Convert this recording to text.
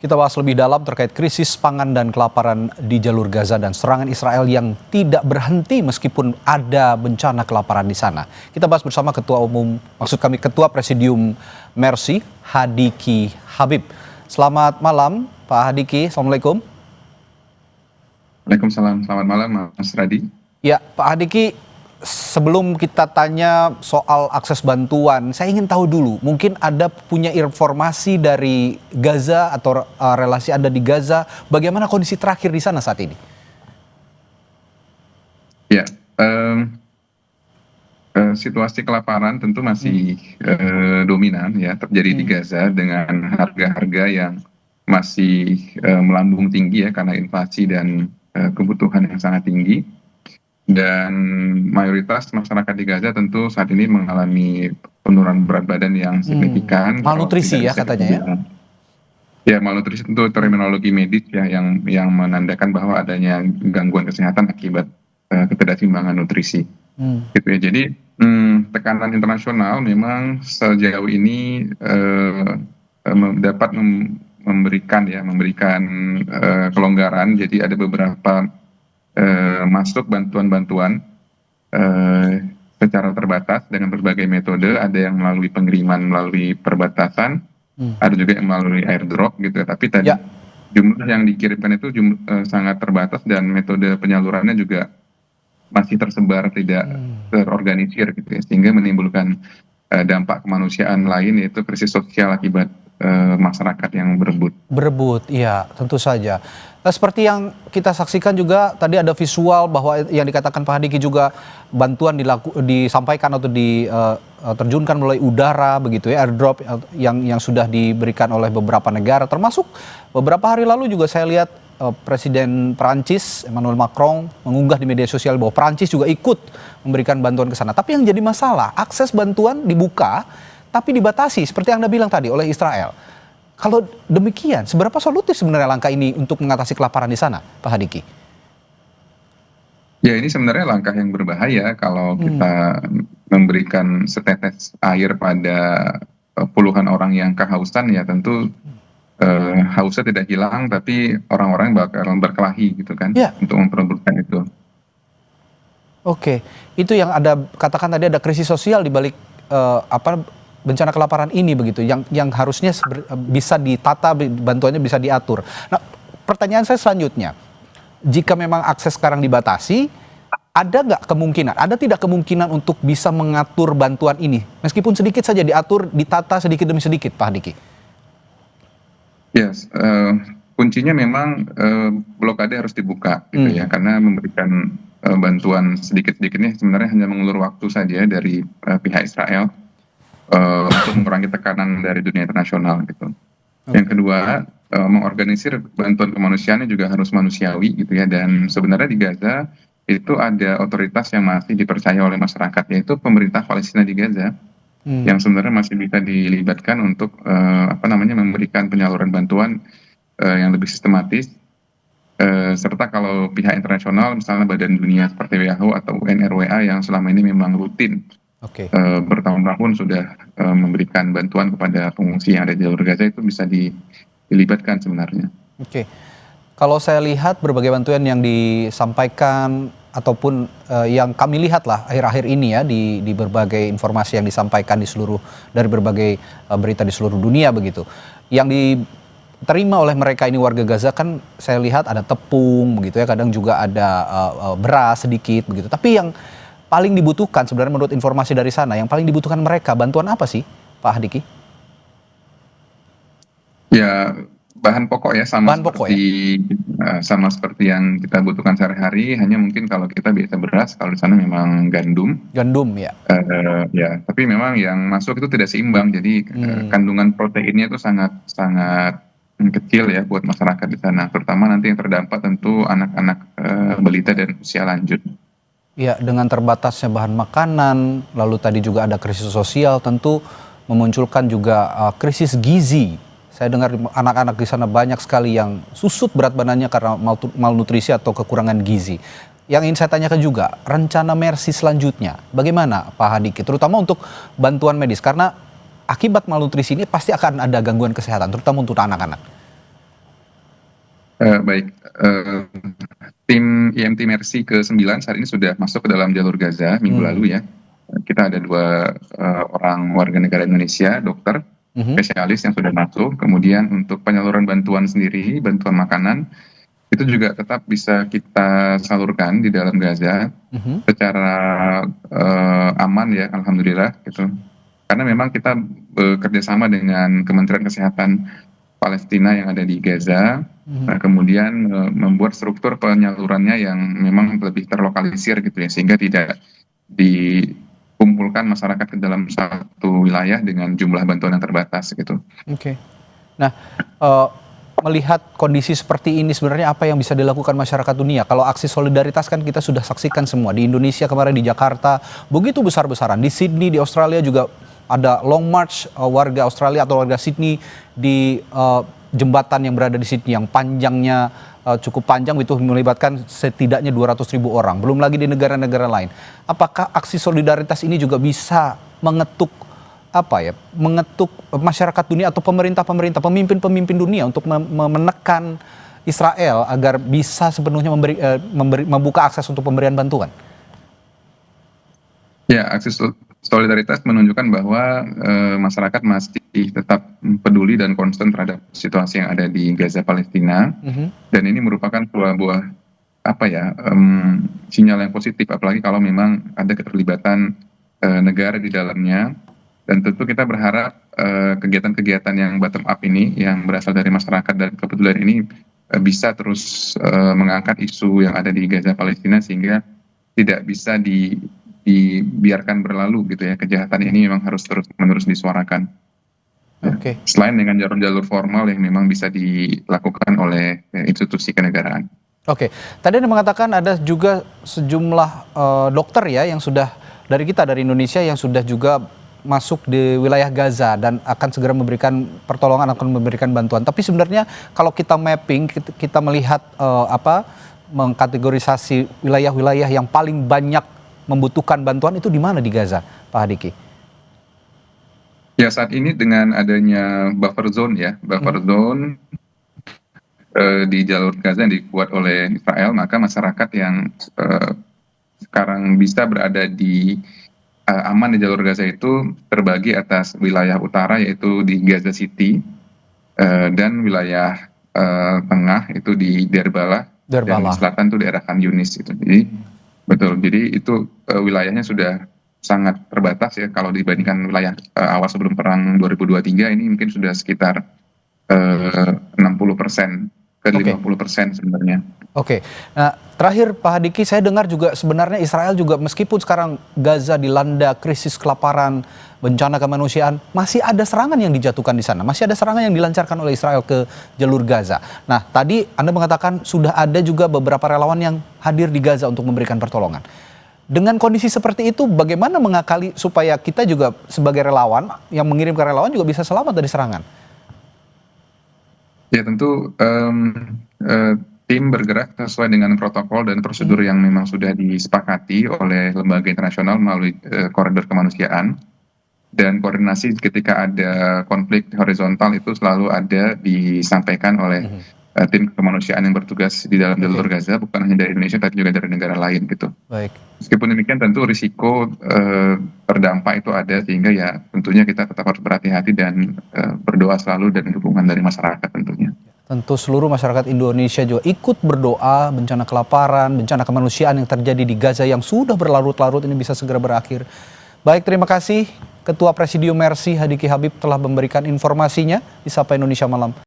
Kita bahas lebih dalam terkait krisis pangan dan kelaparan di jalur Gaza dan serangan Israel yang tidak berhenti meskipun ada bencana kelaparan di sana. Kita bahas bersama Ketua Presidium Mercy, Hadiki Habib. Selamat malam, Pak Hadiki. Assalamualaikum. Waalaikumsalam. Selamat malam, Mas Radi. Ya, Pak Hadiki, sebelum kita tanya soal akses bantuan, saya ingin tahu dulu, mungkin ada punya informasi dari Gaza atau relasi Anda di Gaza, bagaimana kondisi terakhir di sana saat ini? Ya, situasi kelaparan tentu masih dominan ya terjadi di Gaza dengan harga-harga yang masih melambung tinggi ya karena inflasi dan kebutuhan yang sangat tinggi. Dan mayoritas masyarakat di Gaza tentu saat ini mengalami penurunan berat badan yang signifikan. Malnutrisi ya katanya ya? Ya, malnutrisi tentu terminologi medis ya yang menandakan bahwa adanya gangguan kesehatan akibat ketidakseimbangan nutrisi. Gitu ya. Jadi tekanan internasional memang sejauh ini dapat memberikan kelonggaran. Jadi ada beberapa masuk bantuan-bantuan secara terbatas dengan berbagai metode. Ada yang melalui pengiriman melalui perbatasan, ada juga yang melalui airdrop gitu. Tapi tadi jumlah yang dikirimkan itu sangat terbatas dan metode penyalurannya juga masih tersebar, tidak terorganisir gitu ya, sehingga menimbulkan dampak kemanusiaan lain, yaitu krisis sosial akibat masyarakat yang berebut. Iya, tentu saja. Seperti yang kita saksikan juga tadi ada visual bahwa yang dikatakan Pak Hadiki juga bantuan disampaikan atau diterjunkan melalui udara begitu ya, airdrop yang sudah diberikan oleh beberapa negara, termasuk beberapa hari lalu juga saya lihat Presiden Prancis Emmanuel Macron mengunggah di media sosial bahwa Prancis juga ikut memberikan bantuan ke sana. Tapi yang jadi masalah, akses bantuan dibuka tapi dibatasi seperti yang Anda bilang tadi oleh Israel. Kalau demikian, seberapa solutif sebenarnya langkah ini untuk mengatasi kelaparan di sana, Pak Hadiki? Ya, ini sebenarnya langkah yang berbahaya kalau kita memberikan setetes air pada puluhan orang yang kehausan, ya tentu hausnya tidak hilang, tapi orang-orang bakal berkelahi gitu kan, untuk memperebutkan itu. Oke, itu yang ada katakan tadi ada krisis sosial di balik bencana kelaparan ini begitu, yang harusnya bisa ditata, bantuannya bisa diatur. Nah, pertanyaan saya selanjutnya, jika memang akses sekarang dibatasi, ada tidak kemungkinan untuk bisa mengatur bantuan ini, meskipun sedikit saja diatur, ditata sedikit demi sedikit, Pak Hadiki? Yes, kuncinya memang blokade harus dibuka gitu ya, karena memberikan bantuan sedikit-sedikitnya sebenarnya hanya mengulur waktu saja dari pihak Israel untuk mengurangi tekanan dari dunia internasional gitu. Yang kedua, mengorganisir bantuan kemanusiaannya juga harus manusiawi gitu ya, dan sebenarnya di Gaza itu ada otoritas yang masih dipercaya oleh masyarakat, yaitu pemerintah Palestina di Gaza, yang sebenarnya masih bisa dilibatkan untuk memberikan penyaluran bantuan yang lebih sistematis, serta kalau pihak internasional misalnya Badan Dunia seperti WHO atau UNRWA yang selama ini memang rutin bertahun-tahun sudah memberikan bantuan kepada pengungsi yang ada di jalur Gaza, itu bisa dilibatkan sebenarnya. Kalau saya lihat berbagai bantuan yang disampaikan ataupun yang kami lihat lah akhir-akhir ini ya di berbagai informasi yang disampaikan dari berbagai berita di seluruh dunia begitu, yang diterima oleh mereka ini warga Gaza kan saya lihat ada tepung begitu ya, kadang juga ada beras sedikit begitu. Tapi yang paling dibutuhkan sebenarnya menurut informasi dari sana, yang paling dibutuhkan mereka bantuan apa sih, Pak Hadiki? Ya, bahan pokok ya, sama seperti yang kita butuhkan sehari-hari, hanya mungkin kalau kita biasa beras, kalau di sana memang gandum ya. Ya, tapi memang yang masuk itu tidak seimbang, jadi kandungan proteinnya itu sangat kecil ya buat masyarakat di sana, terutama nanti yang terdampak tentu anak-anak balita dan usia lanjut. Ya, dengan terbatasnya bahan makanan, lalu tadi juga ada krisis sosial, tentu memunculkan juga krisis gizi. Saya dengar anak-anak di sana banyak sekali yang susut berat badannya karena malnutrisi atau kekurangan gizi. Yang ingin saya tanyakan juga, rencana Mercy selanjutnya, bagaimana Pak Hadiki? Terutama untuk bantuan medis, karena akibat malnutrisi ini pasti akan ada gangguan kesehatan, terutama untuk anak-anak. Baik, tim IMT Mercy ke-9 saat ini sudah masuk ke dalam jalur Gaza minggu lalu ya. Kita ada 2 orang warga negara Indonesia, dokter spesialis yang sudah masuk. Kemudian untuk penyaluran bantuan sendiri, bantuan makanan, itu juga tetap bisa kita salurkan di dalam Gaza secara aman ya, alhamdulillah gitu. Karena memang kita bekerja sama dengan Kementerian Kesehatan Palestina yang ada di Gaza, kemudian membuat struktur penyalurannya yang memang lebih terlokalisir gitu ya, sehingga tidak dikumpulkan masyarakat ke dalam satu wilayah dengan jumlah bantuan yang terbatas gitu. Oke. Nah, melihat kondisi seperti ini sebenarnya apa yang bisa dilakukan masyarakat dunia? Kalau aksi solidaritas kan kita sudah saksikan semua di Indonesia kemarin, di Jakarta begitu besar-besaran, di Sydney, di Australia juga ada long march warga Australia atau warga Sydney di jembatan yang berada di Sydney yang panjangnya cukup panjang, itu melibatkan setidaknya 200.000 orang. Belum lagi di negara-negara lain. Apakah aksi solidaritas ini juga bisa mengetuk masyarakat dunia atau pemerintah-pemerintah, pemimpin-pemimpin dunia untuk menekan Israel agar bisa sepenuhnya membuka akses untuk pemberian bantuan? Ya, aksi solidaritas menunjukkan bahwa masyarakat masih tetap peduli dan concern terhadap situasi yang ada di Gaza Palestina, dan ini merupakan sebuah sinyal yang positif, apalagi kalau memang ada keterlibatan negara di dalamnya. Dan tentu kita berharap kegiatan-kegiatan yang bottom up ini, yang berasal dari masyarakat dan kepedulian ini bisa terus mengangkat isu yang ada di Gaza Palestina, sehingga tidak bisa dibiarkan berlalu gitu ya. Kejahatan ini memang harus terus-menerus disuarakan. Oke. Selain dengan jalur-jalur formal yang memang bisa dilakukan oleh institusi kenegaraan. Oke, tadi Anda mengatakan ada juga sejumlah dokter ya yang sudah dari Indonesia yang sudah juga masuk di wilayah Gaza dan akan segera memberikan pertolongan, akan memberikan bantuan. Tapi sebenarnya kalau kita mapping, kita melihat mengkategorisasi wilayah-wilayah yang paling banyak membutuhkan bantuan itu di mana di Gaza, Pak Hadiki? Ya, saat ini dengan adanya buffer zone ya, zone di jalur Gaza yang dibuat oleh Israel, maka masyarakat yang sekarang bisa berada di aman di jalur Gaza itu terbagi atas wilayah utara yaitu di Gaza City, dan wilayah tengah itu di Derbalah. Dan di selatan itu daerah Khan Yunis itu. Jadi betul, jadi itu wilayahnya sudah sangat terbatas ya kalau dibandingkan wilayah awal sebelum perang 2023, ini mungkin sudah sekitar 60% ke 50% sebenarnya. Oke. Nah, terakhir Pak Hadiki, saya dengar juga sebenarnya Israel juga meskipun sekarang Gaza dilanda krisis kelaparan, bencana kemanusiaan, masih ada serangan yang dijatuhkan di sana. Masih ada serangan yang dilancarkan oleh Israel ke jalur Gaza. Nah, tadi Anda mengatakan sudah ada juga beberapa relawan yang hadir di Gaza untuk memberikan pertolongan. Dengan kondisi seperti itu, bagaimana mengakali supaya kita juga sebagai relawan yang mengirimkan relawan juga bisa selamat dari serangan? Ya tentu tim bergerak sesuai dengan protokol dan prosedur yang memang sudah disepakati oleh lembaga internasional melalui koridor kemanusiaan, dan koordinasi ketika ada konflik horizontal itu selalu ada disampaikan oleh tim kemanusiaan yang bertugas di dalam jalur Gaza, bukan hanya dari Indonesia tapi juga dari negara lain gitu. Baik. Meskipun demikian tentu risiko terdampak itu ada, sehingga ya tentunya kita tetap harus berhati-hati dan berdoa selalu dan dukungan dari masyarakat tentunya. Tentu seluruh masyarakat Indonesia juga ikut berdoa bencana kelaparan, bencana kemanusiaan yang terjadi di Gaza yang sudah berlarut-larut ini bisa segera berakhir. Baik, terima kasih Ketua Presidium Mercy Hadiki Habib telah memberikan informasinya di Sapa Indonesia Malam.